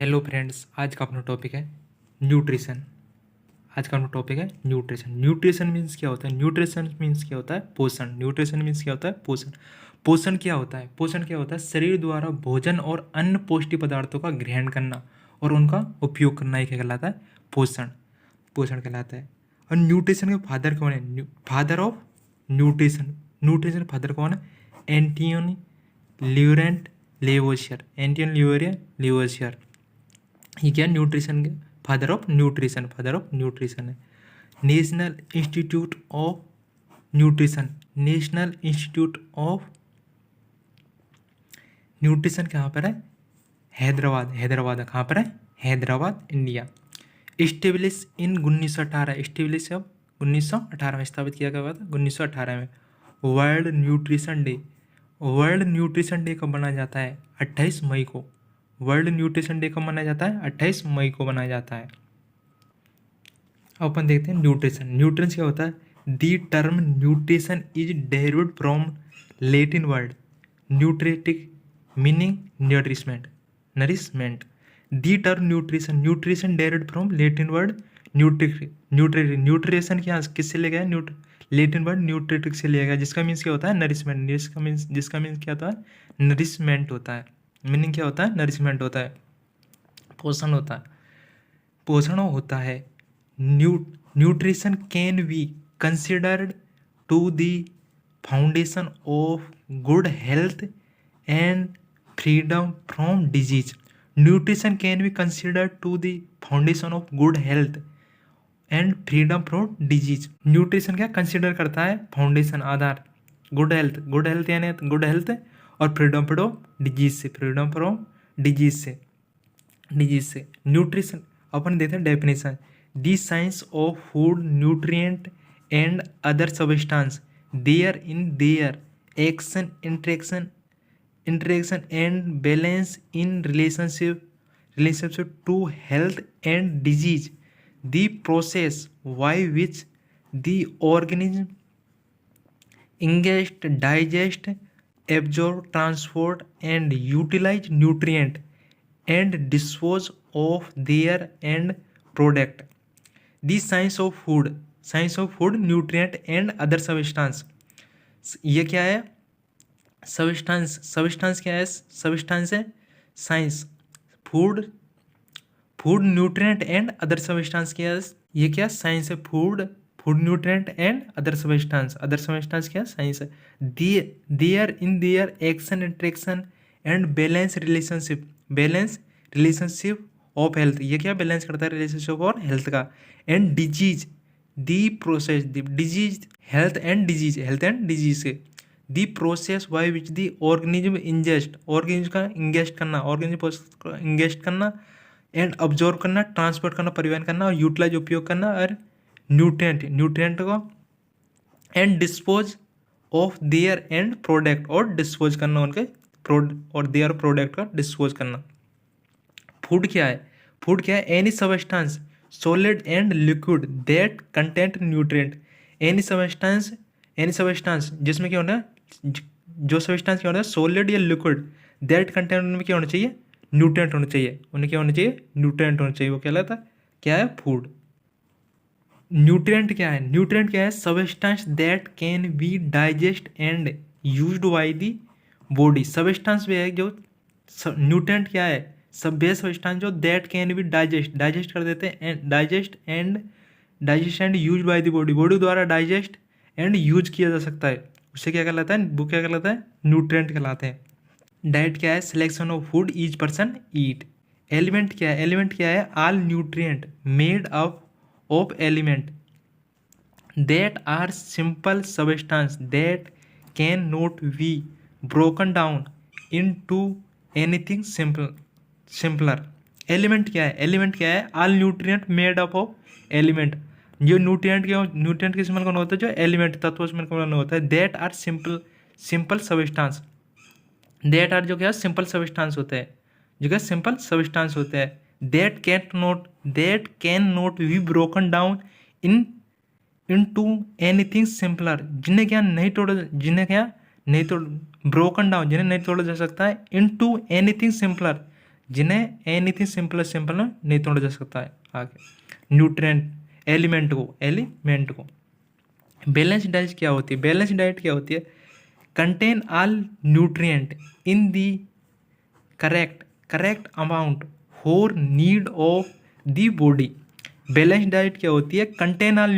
Hello friends, आज का अपना टॉपिक है न्यूट्रिशन। आज का अपना टॉपिक है न्यूट्रिशन। न्यूट्रिशन मीन्स क्या होता है? न्यूट्रिशन मीन्स क्या होता है? पोषण। न्यूट्रिशन मीन्स क्या होता है? पोषण। पोषण क्या होता है? पोषण क्या होता है? शरीर द्वारा भोजन और अन्य पौष्टिक पदार्थों का ग्रहण करना और उनका उपयोग करना ही क्या कहलाता है? पोषण। पोषण कहलाता है। और न्यूट्रिशन के फादर कौन है? Father of nutrition. Nutrition father कौन है? Antoine Laurent Lavoisier. Antoine Laurent Lavoisier. ये क्या? न्यूट्रिशन के father of nutrition. Father of nutrition है। National institute of nutrition. National institute of nutrition कहाँ पर है? हैदराबाद। हैदराबाद है। कहाँ पर है? Hyderabad, India. Established in 1918। Established अब 1918 में स्थापित किया गया था। 1918 में। World nutrition day. World nutrition day कब मनाया जाता है? 28 मई को। वर्ल्ड न्यूट्रिशन डे कब मनाया जाता है? 28 मई को मनाया जाता है। अब अपन देखते हैं न्यूट्रिशन। न्यूट्रिशन क्या होता है? The term nutrition is derived from Latin word nutritic meaning nourishment. Nourishment. The term nutrition. Nutrition derived from Latin word nutrition क्या किससे लिया गया? लैटिन वर्ड न्यूट्रेटिक से लिया गया, जिसका मीन्स क्या होता है? नरिशमेंट। जिसका मीन्स क्या होता है? नरिशमेंट होता है। मीनिंग क्या होता है? नरिशमेंट होता है, पोषण होता है। पोषण होता है। Nutrition can be considered to the foundation of good health and freedom from disease. Nutrition can be considered to the foundation of good health and freedom from disease. Nutrition क्या कंसिडर करता है? फाउंडेशन, आधार, good health. Good health यानी good health और freedom from disease से। Freedom from disease से। Disease से nutrition. अपन देखते हैं definition. The science of food nutrient and other substance there in there action interaction and balance in relationship to health and disease. The process by which the organism ingest, digest, absorb, transport and utilize nutrient and dispose of their end product. The science of food nutrient and other substance. ये क्या है? Substance. Substance क्या है? Substance है science. Food nutrient and other substance क्या है? ये क्या? साइंस है। Food nutrient and other substance. Other substance क्या? साइंस है। There in there action interaction and balance relationship of health. ये क्या बैलेंस करता है? रिलेशनशिप और हेल्थ का। And disease the process. Disease health and disease से। The process by which the organism ingest. Organism का इंगेस्ट करना एंड ऑब्जॉर्व करना, ट्रांसपोर्ट करना, परिवहन करना और यूटिलाइज उपयोग करना और न्यूट्रिएंट को and dispose of their and product और डिस्पोज करना उनके और देयर प्रोडक्ट का डिस्पोज करना। फूड क्या है? फूड क्या है? Any substance solid and liquid that content nutrient. Any substance जिसमें क्या होना है? जो सब्सटेंस क्या होता है? सॉलिड या लिक्विड दैट कंटेंट, उनमें क्या होना चाहिए? न्यूट्रिएंट होना चाहिए। उन्हें क्या होना चाहिए? न्यूट्रिएंट होना चाहिए। वो कहलाता है क्या है? फूड। न्यूट्रिएंट क्या है? न्यूट्रिएंट क्या है? Substance that can be digest and used by the body. Substance भी है जो न्यूट्रिएंट क्या है? सब वे सब्सटेंस जो दैट कैन बी डाइजेस्ट कर देते हैं, digest and use by the body द्वारा डाइजेस्ट एंड यूज किया जा सकता है। उससे क्या कहलाता है? वो क्या कहलाता है? न्यूट्रिएंट कहलाते हैं। डाइट क्या है? Selection of food each person eat. Element क्या है? एलिमेंट क्या है? All nutrient made up of element that are simple substance that can not be broken down into anything simpler. Element क्या है? एलिमेंट क्या है? All nutrient made up of element. जो nutrient के सिंबल कौन होता है? जो एलिमेंट तत्व उसमें कौन होता है? That are simple substance. That are जो क्या? सिंपल सब्सटेंस होते हैं। जो क्या? सिंपल सब्सटेंस होते हैं। That can not be broken down into anything simpler. जिन्हें क्या नहीं तोड़ा जा सकता है। इनटू एनीथिंग सिंपलर, जिन्हें एनीथिंग सिंपल नहीं तोड़ा जा सकता है। आगे न्यूट्रिएंट एलिमेंट को बैलेंस डाइट क्या होती है? बैलेंस डाइट क्या होती है? Contain all nutrient in the correct amount for need of the body. Balance diet क्या होती है? कंटेन ऑल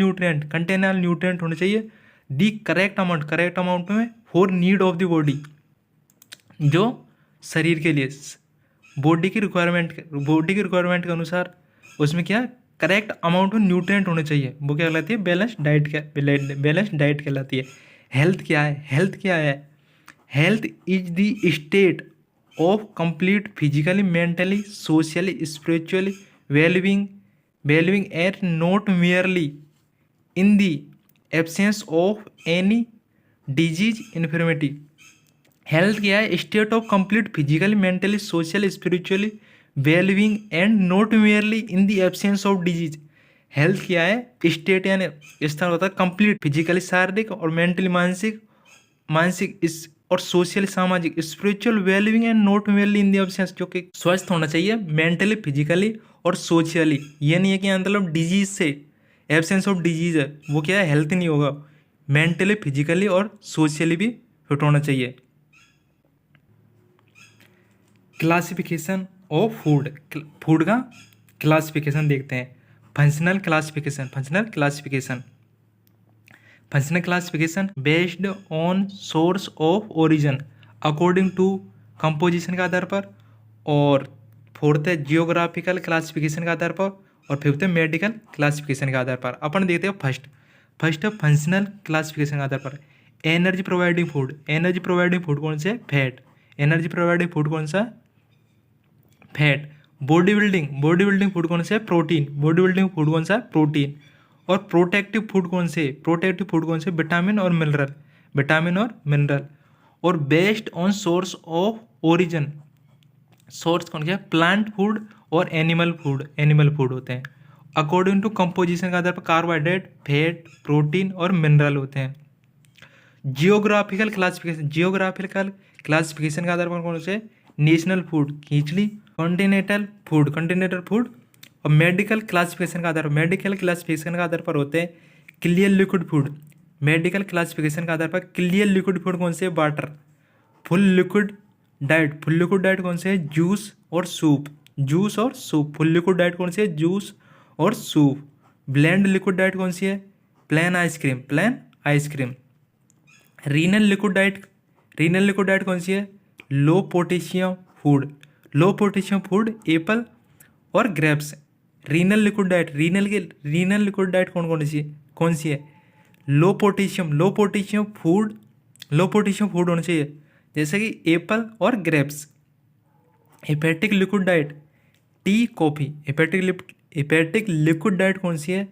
न्यूट्रिएंट होने चाहिए दी करेक्ट अमाउंट में for need of the body, जो शरीर के लिए बॉडी की रिक्वायरमेंट के अनुसार उसमें क्या करेक्ट अमाउंट में न्यूट्रिएंट होने चाहिए। वो क्या कहलाती है? बैलेंस डाइट कहलाती है। हेल्थ क्या है? Health is the state of complete physically, mentally, socially, spiritually wellbeing and not merely in the absence of any disease infirmity. Health क्या है? State of complete physically, mentally, socially, spiritually wellbeing and not merely in the absence of disease. Health क्या है? State यानी स्तर होता है complete physically शारीरिक और मेंटली मानसिक और सोशली सामाजिक, spiritual wellbeing and not merely in the absence, जो कि स्वस्थ होना चाहिए मेंटली, फिजिकली और सोशली। ये नहीं है कि मतलब डिजीज से एब्सेंस ऑफ डिजीज है वो क्या है? हेल्थ नहीं होगा। मेंटली, फिजिकली और सोशली भी फिट होना चाहिए। क्लासिफिकेशन ऑफ फूड का क्लासिफिकेशन देखते हैं। Functional classification based on source of origin according to composition के आधार पर, और फोर्थ है जियोग्राफिकल क्लासिफिकेशन के आधार पर, और फिफ्थ है मेडिकल क्लासिफिकेशन के आधार पर। अपन देखते हैं फर्स्ट है फंक्शनल क्लासिफिकेशन के आधार पर। एनर्जी प्रोवाइडिंग फूड कौन से? फैट। एनर्जी प्रोवाइडिंग फूड कौन सा? फैट। बॉडी बिल्डिंग फूड कौन सा है? प्रोटीन। बॉडी बिल्डिंग फूड कौन सा है? प्रोटीन। और प्रोटेक्टिव फूड कौन से? विटामिन और मिनरल। और based on source of origin, source कौन क्या है? प्लांट फूड और एनिमल फूड होते हैं। अकॉर्डिंग टू कंपोजिशन के आधार पर कार्बोहाइड्रेट, फैट, प्रोटीन और मिनरल होते हैं। जियोग्राफिकल क्लासिफिकेशन के आधार पर कौन से? नेशनल फूड, खिचड़ी, कॉन्टिनेंटल फूड। और मेडिकल क्लासिफिकेशन का आधार पर होते हैं clear liquid food. Medical classification के आधार पर क्लियर लिक्विड फूड कौन से? वाटर। फुल लिक्विड डाइट कौन से है? जूस और सूप। फुल लिक्विड डाइट कौन सी है? जूस और सूप। ब्लेंड लिक्विड डाइट कौन सी है? Plain ice cream. Renal liquid diet कौन सी है? लो पोटेशियम फूड, एप्पल और ग्रेप्स। रीनल लिक्विड डाइट कौन सी है? लो पोटेशियम फूड होना चाहिए, जैसे कि एप्पल और grapes. Hepatic liquid diet tea, coffee. Hepatic liquid diet कौन सी है?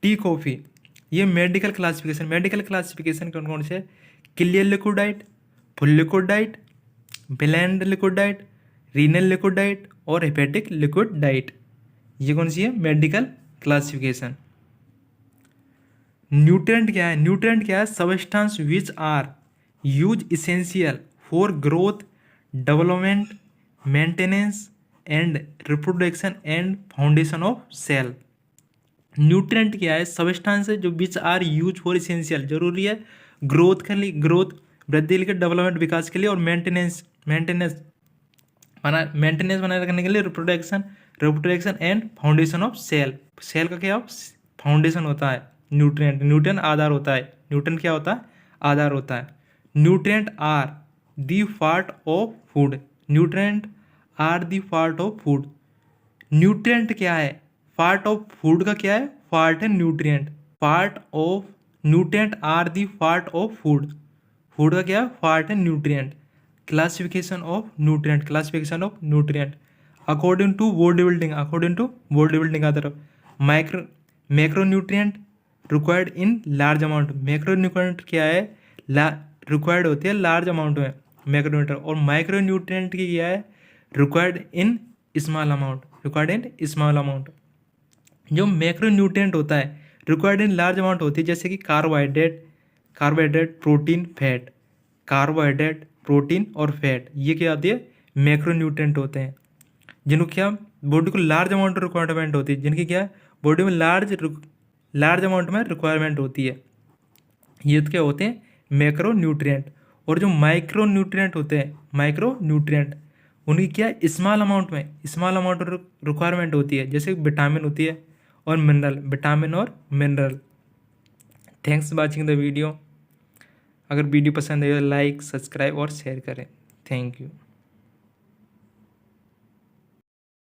Tea, coffee. ये मेडिकल क्लासिफिकेशन कौन से? Clear liquid diet, full liquid diet, blend liquid diet, renal liquid diet और हेपेटिक लिक्विड डाइट। ये कौन सी है? Medical classification. न्यूट्रिएंट क्या है? Substance which are use essential for growth, development, maintenance and reproduction and foundation of cell. Nutrient क्या है? Substance है जो विच आर यूज फॉर इसेंशियल, जरूरी है ग्रोथ के लिए, वृद्धि के लिए, डेवलपमेंट विकास के लिए, और मेंटेनेंस बनाए रखने के लिए, reproduction and foundation of cell का क्या फाउंडेशन होता है? न्यूट्रिएंट आधार होता है। न्यूट्रिएंट क्या होता है? आधार होता है। Nutrient are the part of food. Nutrient क्या है? पार्ट ऑफ फूड का क्या है? पार्ट है nutrient. Nutrient are the part of food का क्या है? पार्ट है nutrient. Classification of nutrient according to body building का तरफ। Macro nutrient required in large amount. Macro nutrient क्या है? रिक्वायर्ड होती है लार्ज अमाउंट में मैक्रोन्यूट्रिएंट। और माइक्रो न्यूट्रिएंट की क्या है? Required in small amount. जो मैक्रो न्यूट्रिएंट होता है रिक्वायर्ड इन लार्ज अमाउंट होती है, जैसे कि carbohydrate, protein, fat. Carbohydrate, protein और फैट, ये क्या आती है? मैक्रो न्यूट्रिएंट होते हैं। जिनको क्या बॉडी को लार्ज अमाउंट रिक्वायरमेंट होती है, जिनकी क्या बॉडी में लार्ज अमाउंट में रिक्वायरमेंट होती है, ये तो क्या होते हैं मैक्रो न्यूट्रिएंट। और जो माइक्रो न्यूट्रिएंट होते हैं, माइक्रो न्यूट्रिएंट उनकी क्या स्मॉल अमाउंट रिक्वायरमेंट होती है, जैसे विटामिन होती है और मिनरल, विटामिन और mineral. Thanks watching the video. अगर वीडियो पसंद आए तो लाइक, सब्सक्राइब और शेयर करें। Thank you.